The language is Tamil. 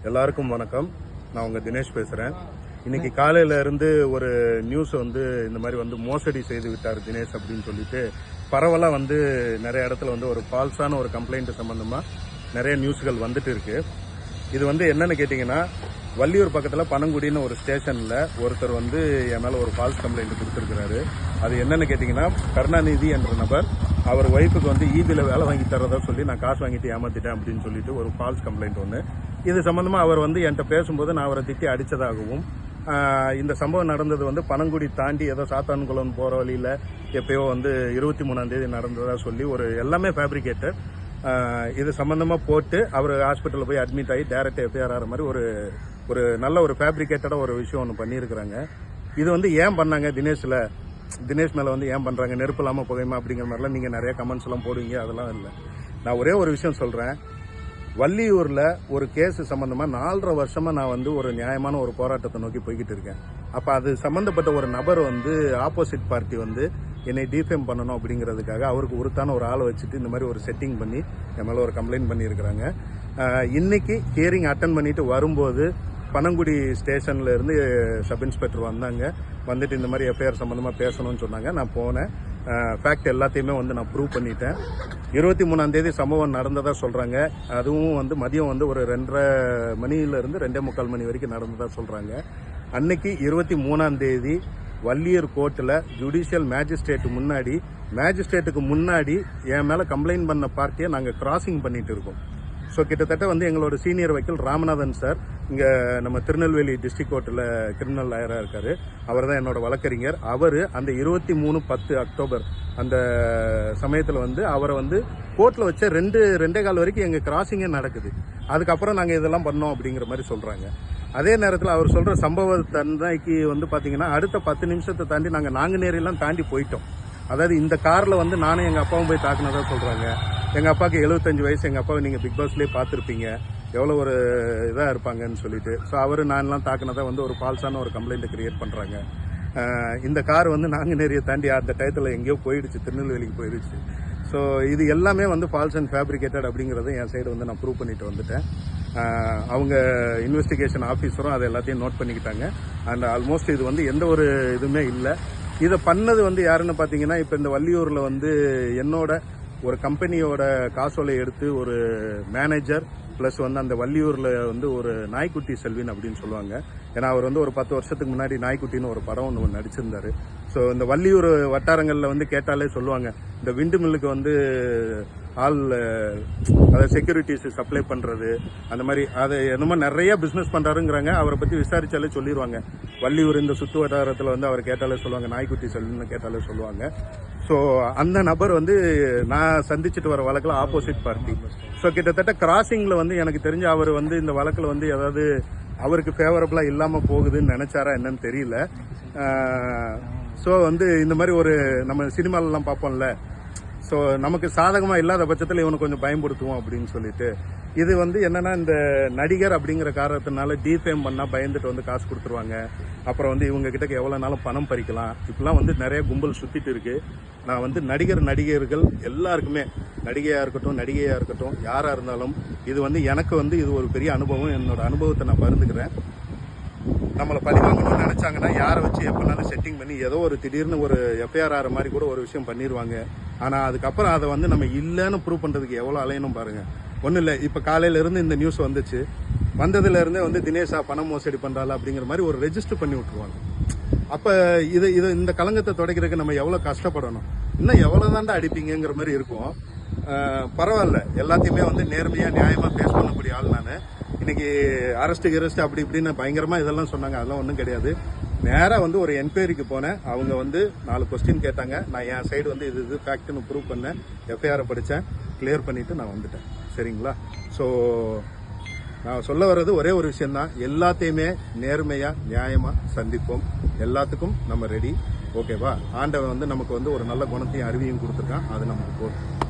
எல்லாருக்கும் வணக்கம். நான் உங்க தினேஷ் பேசுறேன். இன்னைக்கு காலையில இருந்து ஒரு நியூஸ் இந்த மாதிரி மோசடி செய்து விட்டார் தினேஷ் அப்படின்னு சொல்லிட்டு பரவலா நிறைய இடத்துல ஒரு ஃபால்ஸான ஒரு கம்ப்ளைண்ட் சம்பந்தமா நிறைய நியூஸ்கள் வந்துட்டு இருக்கு. இது என்னன்னு கேட்டீங்கன்னா, வள்ளியூர் பக்கத்துல பனங்குடின்னு ஒரு ஸ்டேஷன்ல ஒருத்தர் என் மேல ஒரு ஃபால்ஸ் கம்ப்ளைண்ட் கொடுத்திருக்கிறாரு. அது என்னன்னு கேட்டீங்கன்னா, கருணாநிதி என்ற நபர் அவர் ஒய்ஃபுக்கு ஈபில வேலை வாங்கி தரதா சொல்லி நான் காசு வாங்கிட்டு ஏமாத்திட்டேன் அப்படின்னு சொல்லிட்டு ஒரு ஃபால்ஸ் கம்ப்ளைண்ட் ஒன்று. இது சம்பந்தமா அவர் என்கிட்ட பேசும்போது நான் அவரை திட்டி அடிச்சதாகவும், இந்த சம்பவம் நடந்தது பனங்குடி தாண்டி ஏதோ சாத்தான்குளம் போற வழியில எப்பயோ 23ஆம் தேதி நடந்ததா சொல்லி ஒரு எல்லாமே ஃபேப்ரிகேட்டர். இது சம்பந்தமா போட்டு அவர் ஹாஸ்பிட்டலில் போய் அட்மிட் ஆகி டைரக்ட் எஃப்ஐஆர் ஆகிற மாதிரி ஒரு நல்ல ஒரு ஃபேப்ரிகேட்டடா ஒரு விஷயம் ஒன்று பண்ணியிருக்கிறாங்க. இது ஏன் பண்ணாங்க தினேஷ் மேல ஏன் பண்றாங்க, நெருப்பு இல்லாம புகையுமா அப்படிங்கிற மாதிரிலாம் நீங்க நிறைய கமெண்ட்ஸ் எல்லாம் போடுவீங்க. அதெல்லாம் இல்லை. நான் ஒரே ஒரு விஷயம் சொல்றேன். வள்ளியூர்ல ஒரு கேஸ் சம்பந்தமா 4.5 வருஷமா நான் ஒரு நியாயமான ஒரு போராட்டத்தை நோக்கி போய்கிட்டு இருக்கேன். அப்ப அது சம்பந்தப்பட்ட ஒரு நபர் ஆப்போசிட் பார்ட்டி என்னை டிஃபேம் பண்ணணும் அப்படிங்கிறதுக்காக அவருக்கு உருத்தான ஒரு ஆளை வச்சுட்டு இந்த மாதிரி ஒரு செட்டிங் பண்ணி என் மேல ஒரு கம்ப்ளைண்ட் பண்ணியிருக்கிறாங்க. இன்னைக்கு ஹியரிங் அட்டன் பண்ணிட்டு வரும்போது பனங்குடி ஸ்டேஷன்ல இருந்து சப் இன்ஸ்பெக்டர் வந்துட்டு இந்த மாதிரி எஃப்ஐஆர் சம்பந்தமா பேசணும்னு சொன்னாங்க. நான் போனேன். ஃபேக்ட் எல்லாத்தையுமே நான் ப்ரூவ் பண்ணிட்டேன். 23ஆம் தேதி சம்பவம் நடந்ததா சொல்றாங்க. அதுவும் மதியம் ஒரு 2:30 மணியில இருந்து 2:45 மணி வரைக்கும் நடந்ததா சொல்றாங்க. அன்னைக்கு 23ஆம் தேதி வள்ளியூர் கோர்ட்டில் ஜுடிஷியல் மேஜிஸ்ட்ரேட்டுக்கு முன்னாடி என் மேல கம்ப்ளைண்ட் பண்ண பார்ட்டியை நாங்கள் கிராசிங் பண்ணிட்டு இருக்கோம். ஸோ கிட்டத்தட்ட எங்களோட சீனியர் வக்கீல் ராமநாதன் சார் இங்கே நம்ம திருநெல்வேலி டிஸ்ட்ரிக்ட் கோர்ட்டில் கிரிமினல் லாயராக இருக்காரு. அவர் தான் என்னோட வழக்கறிஞர். அவர் அந்த 23/10 அக்டோபர் அந்த சமயத்தில் அவரை கோர்ட்டில் வச்ச 2.25 வரைக்கும் எங்கள் கிராசிங்கே நடக்குது. அதுக்கப்புறம் நாங்கள் இதெல்லாம் பண்ணோம் அப்படிங்கிற மாதிரி சொல்கிறாங்க. அதே நேரத்தில் அவர் சொல்கிற சம்பவ தன்னைக்கு பார்த்தீங்கன்னா அடுத்த 10 நிமிஷத்தை தாண்டி நாங்கள் நாங்குநேரியெல்லாம் தாண்டி போயிட்டோம். அதாவது இந்த காரில் நானும் எங்கள் அப்பாவும் போய் தாக்குனதா சொல்கிறாங்க. எங்கள் அப்பாவுக்கு 75 வயசு. எங்கள் அப்பாவை நீங்கள் பிக் பாஸ்லேயே பார்த்துருப்பீங்க எவ்வளோ ஒரு இதாக இருப்பாங்கன்னு சொல்லிட்டு. ஸோ அவர் நான்லாம் தாக்குனதா ஒரு ஃபால்ஸான ஒரு கம்ப்ளைண்ட்டை கிரியேட் பண்ணுறாங்க. இந்த கார் நாங்குநேரியை தாண்டி அந்த டயத்தில் எங்கேயோ போயிடுச்சு, திருநெல்வேலிக்கு போயிடுச்சு. ஸோ இது எல்லாமே ஃபால்ஸ் அண்ட் ஃபேப்ரிகேட்டட் அப்படிங்கிறத என் சைடு நான் ப்ரூவ் பண்ணிட்டு வந்துட்டேன். அவங்க இன்வெஸ்டிகேஷன் ஆஃபீஸரும் அதை எல்லாத்தையும் நோட் பண்ணிக்கிட்டாங்க. அண்ட் ஆல்மோஸ்ட் இது எந்த ஒரு இதுவுமே இல்லை. இதை பண்ணது யாருன்னு பார்த்தீங்கன்னா, இப்போ இந்த வள்ளியூரில் என்னோட ஒரு கம்பெனியோட காசோலை எடுத்து ஒரு மேனேஜர் ப்ளஸ் அந்த வள்ளியூரில் ஒரு நாய்க்குட்டி செல்வின் அப்படின்னு சொல்லுவாங்க. ஏன்னா அவர் ஒரு 10 வருஷத்துக்கு முன்னாடி நாய்க்குட்டின்னு ஒரு படம் ஒன்று நடிச்சிருந்தாரு. ஸோ இந்த வள்ளியூர் வட்டாரங்களில் கேட்டாலே சொல்லுவாங்க, இந்த விண்டு மில்லுக்கு அதை செக்யூரிட்டிஸ் சப்ளை பண்ணுறது அந்த மாதிரி அதை என்னமோ நிறைய பிஸ்னஸ் பண்ணுறாருங்கிறாங்க. அவரை பற்றி விசாரிச்சாலே சொல்லிடுவாங்க. வள்ளியூர் இந்த சுற்று வட்டாரத்தில் அவர் கேட்டாலே சொல்லுவாங்க, நாய்க்குட்டி செல்வின்னு கேட்டாலே சொல்லுவாங்க. ஸோ அந்த நபர் நான் சந்திச்சுட்டு வர வழக்கில் ஆப்போசிட் பார்ட்டி. ஸோ கிட்டத்தட்ட கிராசிங்கில் எனக்கு தெரிஞ்ச அவர் இந்த வழக்கில் ஏதாவது அவருக்கு ஃபேவரபிளா இல்லாமல் போகுதுன்னு நினைச்சாரா என்னன்னு தெரியல. ஸோ இந்த மாதிரி ஒரு நம்ம சினிமாலெல்லாம் பார்ப்போம்ல, ஸோ நமக்கு சாதகமாக இல்லாத பட்சத்தில் இவனை கொஞ்சம் பயன்படுத்துவோம் அப்படின்னு சொல்லிட்டு இது என்னன்னா, இந்த நடிகர் அப்படிங்கிற காரணத்தினால டிஃபேம் பண்ணா பயந்துட்டு காசு கொடுத்துருவாங்க. அப்புறம் இவங்க கிட்ட எவ்வளவு நாளும் பணம் பறிக்கலாம். இப்பெல்லாம் நிறைய கும்பல் சுத்திட்டு இருக்கு. நான் நடிகர்கள் எல்லாருக்குமே, நடிகையா இருக்கட்டும் யாரா இருந்தாலும் இது எனக்கு இது ஒரு பெரிய அனுபவம். என்னோட அனுபவத்தை நான் பகிர்ந்துக்கிறேன். நம்மளை பழிவாங்கணும்னு நினைச்சாங்கன்னா யாரை வச்சு எப்பனாலும் செட்டிங் பண்ணி ஏதோ ஒரு திடீர்னு ஒரு எஃப்ஐஆர் ஆகிற மாதிரி கூட ஒரு விஷயம் பண்ணிடுவாங்க. ஆனால் அதுக்கப்புறம் அதை நம்ம இல்லைன்னு ப்ரூவ் பண்ணுறதுக்கு எவ்வளோ அலையணும் பாருங்க. ஒன்றும் இல்லை, இப்போ காலையிலேருந்து இந்த நியூஸ் வந்துச்சு. வந்ததுலேருந்தே தினேஷா பணம் மோசடி பண்ணுறாள் அப்படிங்கிற மாதிரி ஒரு ரெஜிஸ்டர் பண்ணி விட்டுருவாங்க. அப்போ இந்த களங்கத்தை துடைக்கிறதுக்கு நம்ம எவ்வளோ கஷ்டப்படணும், இன்னும் எவ்வளோ தாண்டா அடிப்பீங்கிற மாதிரி இருக்கும். பரவாயில்ல, எல்லாத்தையுமே நேர்மையாக நியாயமாக பேஸ் பண்ணக்கூடிய ஆள் நான். இன்னைக்கு அரெஸ்ட் அப்படி இப்படின்னு பயங்கரமாக இதெல்லாம் சொன்னாங்க. அதெல்லாம் ஒன்றும் கிடையாது. நேராக ஒரு என்கொயரிக்கு போனேன். அவங்க 4 கொஸ்டின் கேட்டாங்க. நான் என் சைடு இது ஃபேக்ட்னு ப்ரூவ் பண்ணேன். எஃப்ஐஆரை படித்தேன், கிளியர் பண்ணிவிட்டு நான் வந்துட்டேன். சரிங்களா? ஸோ நான் சொல்ல வர்றது ஒரே ஒரு விஷயம்தான், எல்லாத்தையுமே நேர்மையாக நியாயமாக சந்திப்போம். எல்லாத்துக்கும் நம்ம ரெடி. ஓகேவா? ஆண்டவன் நமக்கு ஒரு நல்ல குணத்தையும் அறிவியும் கொடுத்துருக்கான். அது நமக்கு போதும்.